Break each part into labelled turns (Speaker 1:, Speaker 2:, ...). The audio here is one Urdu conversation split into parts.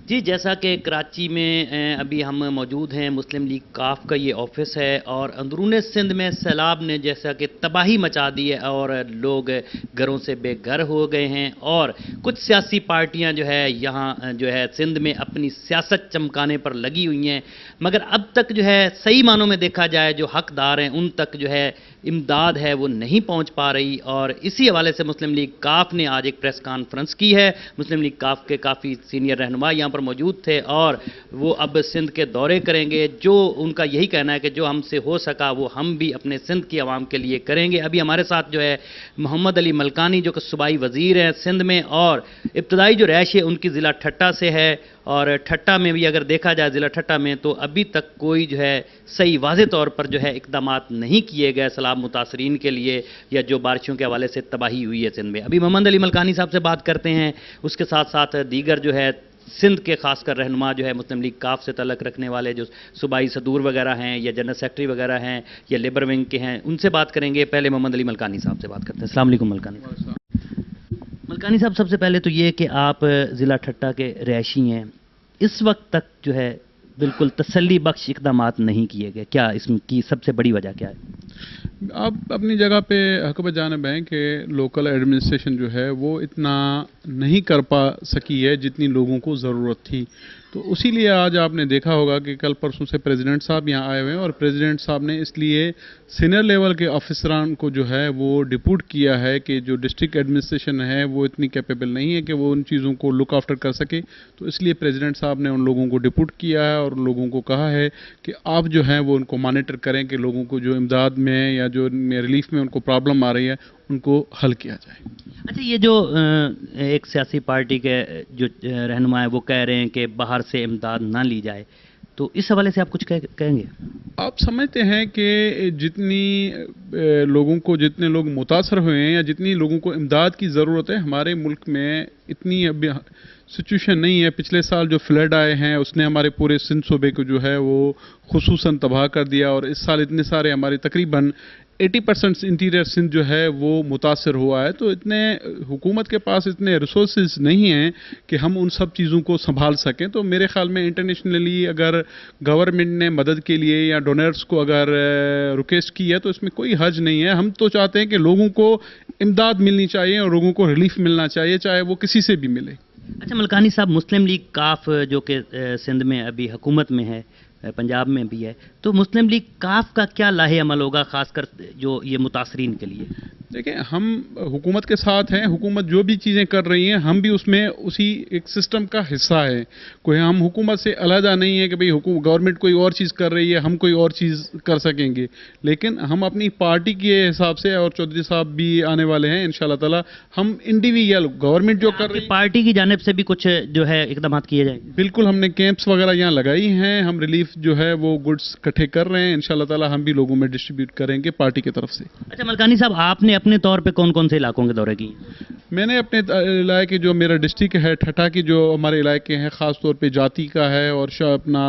Speaker 1: جی جیسا کہ کراچی میں ابھی ہم موجود ہیں، مسلم لیگ کاف کا یہ آفس ہے اور اندرون سندھ میں سیلاب نے جیسا کہ تباہی مچا دی ہے اور لوگ گھروں سے بے گھر ہو گئے ہیں اور کچھ سیاسی پارٹیاں جو ہے یہاں جو ہے سندھ میں اپنی سیاست چمکانے پر لگی ہوئی ہیں، مگر اب تک جو ہے صحیح معنوں میں دیکھا جائے جو حقدار ہیں ان تک جو ہے امداد ہے وہ نہیں پہنچ پا رہی، اور اسی حوالے سے مسلم لیگ کاف نے آج ایک پریس کانفرنس کی ہے۔ مسلم لیگ کاف کے کافی سینئر رہنما یہاں پر موجود تھے اور وہ اب سندھ کے دورے کریں گے۔ جو ان کا یہی کہنا ہے کہ جو ہم سے ہو سکا وہ ہم بھی اپنے سندھ کی عوام کے لیے کریں گے۔ ابھی ہمارے ساتھ جو ہے محمد علی ملکانی جو کہ صوبائی وزیر ہیں سندھ میں، اور ابتدائی جو رہائش ہے ان کی ضلع ٹھٹہ سے ہے، اور ٹھٹہ میں بھی اگر دیکھا جائے ضلع ٹھٹہ میں تو ابھی تک کوئی جو ہے صحیح واضح طور پر جو ہے اقدامات نہیں کیے گئے سیلاب متاثرین کے لیے یا جو بارشوں کے حوالے سے تباہی ہوئی ہے سندھ میں۔ ابھی محمد علی ملکانی صاحب سے بات کرتے ہیں، اس کے ساتھ ساتھ دیگر جو ہے سندھ کے خاص کر رہنما جو ہے مسلم لیگ کاف سے تعلق رکھنے والے جو صوبائی صدور وغیرہ ہیں یا جنرل سیکرٹری وغیرہ ہیں یا لیبر ونگ کے ہیں، ان سے بات کریں گے۔ پہلے محمد علی ملکانی صاحب سے بات کرتے ہیں۔ السلام علیکم ملکانی صاحب۔ ملکانی صاحب، سب سے پہلے تو یہ کہ آپ ضلع ٹھٹہ کے رہائشی ہیں، اس وقت تک جو ہے بالکل تسلی بخش اقدامات نہیں کیے گئے، کیا اس کی سب سے بڑی وجہ کیا ہے؟
Speaker 2: آپ اپنی جگہ پہ حق بجانب ہیں کہ لوکل ایڈمنسٹریشن جو ہے وہ اتنا نہیں کر پا سکی ہے جتنی لوگوں کو ضرورت تھی، تو اسی لیے آج آپ نے دیکھا ہوگا کہ کل پرسوں سے پریزیڈنٹ صاحب یہاں آئے ہوئے ہیں، اور پریزیڈنٹ صاحب نے اس لیے سینئر لیول کے آفیسران کو جو ہے وہ ڈپوٹ کیا ہے کہ جو ڈسٹرکٹ ایڈمنسٹریشن ہے وہ اتنی کیپیبل نہیں ہے کہ وہ ان چیزوں کو لک آفٹر کر سکے، تو اس لیے پریزیڈنٹ صاحب نے ان لوگوں کو ڈپوٹ کیا ہے اور لوگوں کو کہا ہے کہ آپ جو ہیں وہ ان کو مانیٹر کریں کہ لوگوں کو جو امداد میں یا جو ریلیف میں ان کو پرابلم آ رہی ہے ان کو حل کیا جائے۔
Speaker 1: اچھا، یہ جو ایک سیاسی پارٹی کے جو رہنما ہے وہ کہہ رہے ہیں کہ باہر سے امداد نہ لی جائے، تو اس حوالے سے آپ کچھ کہیں گے؟
Speaker 2: آپ سمجھتے ہیں کہ جتنی لوگوں کو جتنے لوگ متاثر ہوئے ہیں یا جتنی لوگوں کو امداد کی ضرورت ہے ہمارے ملک میں اتنی اب سچویشن نہیں ہے۔ پچھلے سال جو فلڈ آئے ہیں اس نے ہمارے پورے سندھ صوبے کو جو ہے وہ خصوصاً تباہ کر دیا، اور اس سال اتنے سارے ہمارے تقریباً 80% انٹیریئر سندھ جو ہے وہ متاثر ہوا ہے، تو اتنے حکومت کے پاس اتنے ریسورسز نہیں ہیں کہ ہم ان سب چیزوں کو سنبھال سکیں۔ تو میرے خیال میں انٹرنیشنلی اگر گورنمنٹ نے مدد کے لیے یا ڈونرز کو اگر ریکویسٹ کی ہے تو اس میں کوئی حرج نہیں ہے۔ ہم تو چاہتے ہیں کہ لوگوں کو امداد ملنی چاہیے اور لوگوں کو ریلیف ملنا چاہیے، چاہے وہ کسی سے بھی ملے۔
Speaker 1: اچھا ملکانی صاحب، مسلم لیگ کاف جو کہ سندھ میں ابھی حکومت میں ہے، پنجاب میں بھی ہے، تو مسلم لیگ کاف کا کیا لاہے عمل ہوگا خاص کر جو یہ متاثرین کے لیے؟
Speaker 2: دیکھیں، ہم حکومت کے ساتھ ہیں، حکومت جو بھی چیزیں کر رہی ہیں ہم بھی اس میں اسی ایک سسٹم کا حصہ ہے، کوئی ہم حکومت سے علیحدہ نہیں ہے کہ بھئی گورنمنٹ کوئی اور چیز کر رہی ہے ہم کوئی اور چیز کر سکیں گے، لیکن ہم اپنی پارٹی کے حساب سے، اور چودھری صاحب بھی آنے والے ہیں انشاءاللہ تعالی، ہم انڈیویجول گورنمنٹ جو کر رہی ہے
Speaker 1: پارٹی کی جانب سے بھی کچھ جو ہے اقدامات کیے جائیں گے؟
Speaker 2: بالکل، ہم نے کیمپس وغیرہ یہاں لگائی ہیں، ہم ریلیف جو ہے وہ گڈس اکٹھے کر رہے ہیں، انشاءاللہ تعالی ہم بھی لوگوں میں ڈسٹریبیوٹ کریں گے پارٹی کی طرف سے۔
Speaker 1: اچھا ملکانی صاحب، آپ نے اپنے طور پہ کون کون سے علاقوں کے دورے کی؟
Speaker 2: میں نے اپنے علاقے جو میرا ڈسٹرکٹ ہے ٹھٹہ کی جو ہمارے علاقے ہیں، خاص طور پہ جاتی کا ہے اور اپنا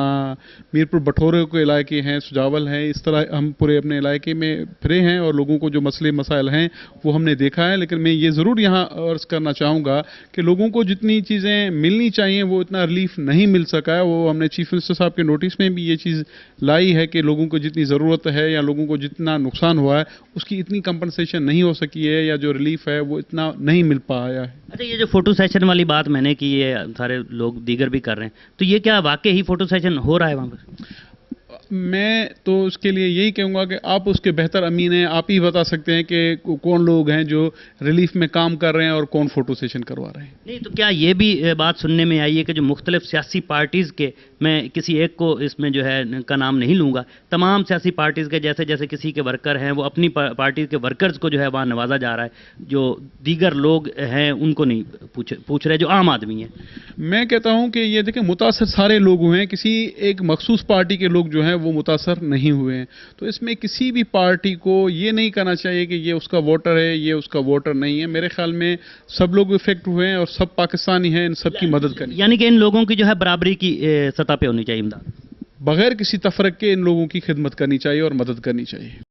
Speaker 2: میرپور بٹھورے کے علاقے ہیں، سجاول ہیں، اس طرح ہم پورے اپنے علاقے میں پھرے ہیں اور لوگوں کو جو مسئلے مسائل ہیں وہ ہم نے دیکھا ہے۔ لیکن میں یہ ضرور یہاں عرض کرنا چاہوں گا کہ لوگوں کو جتنی چیزیں ملنی چاہیے وہ اتنا ریلیف نہیں مل سکا ہے۔ وہ ہم نے چیف منسٹر صاحب کے نوٹس میں بھی یہ چیز لائی ہے کہ لوگوں کو جتنی ضرورت ہے یا لوگوں کو جتنا نقصان ہوا ہے اس کی اتنی کمپنسیشن نہیں ہو سکی ہے، یا جو ریلیف ہے وہ اتنا نہیں مل پایا ہے۔
Speaker 1: اچھا، یہ جو فوٹو سیشن والی بات میں نے کی ہے، سارے لوگ دیگر بھی کر رہے ہیں، تو یہ کیا واقعی ہی فوٹو سیشن ہو رہا ہے وہاں پر؟
Speaker 2: میں تو اس کے لیے یہی کہوں گا کہ آپ اس کے بہتر امین ہیں، آپ ہی بتا سکتے ہیں کہ کون لوگ ہیں جو ریلیف میں کام کر رہے ہیں اور کون فوٹو سیشن کروا رہے ہیں۔
Speaker 1: نہیں تو کیا یہ بھی بات سننے میں آئی ہے کہ جو مختلف سیاسی پارٹیز کے، میں کسی ایک کو اس میں جو ہے کا نام نہیں لوں گا، تمام سیاسی پارٹیز کے جیسے جیسے کسی کے ورکر ہیں وہ اپنی پارٹی کے ورکرز کو جو ہے وہاں نوازا جا رہا ہے، جو دیگر لوگ ہیں ان کو نہیں پوچھ رہے، جو عام آدمی ہیں؟
Speaker 2: میں کہتا ہوں کہ یہ دیکھیں، متاثر سارے لوگ ہوئے ہیں، کسی ایک مخصوص پارٹی کے لوگ جو ہیں وہ متاثر نہیں ہوئے ہیں، تو اس میں کسی بھی پارٹی کو یہ نہیں کہنا چاہیے کہ یہ اس کا ووٹر ہے یہ اس کا ووٹر نہیں ہے۔ میرے خیال میں سب لوگ افیکٹ ہوئے ہیں اور سب پاکستانی ہیں، ان سب کی مدد کرنی،
Speaker 1: یعنی کہ ان لوگوں کی جو ہے برابری کی سطح پہ ہونی چاہیے امداد،
Speaker 2: بغیر کسی تفرق کے ان لوگوں کی خدمت کرنی چاہیے اور مدد کرنی چاہیے۔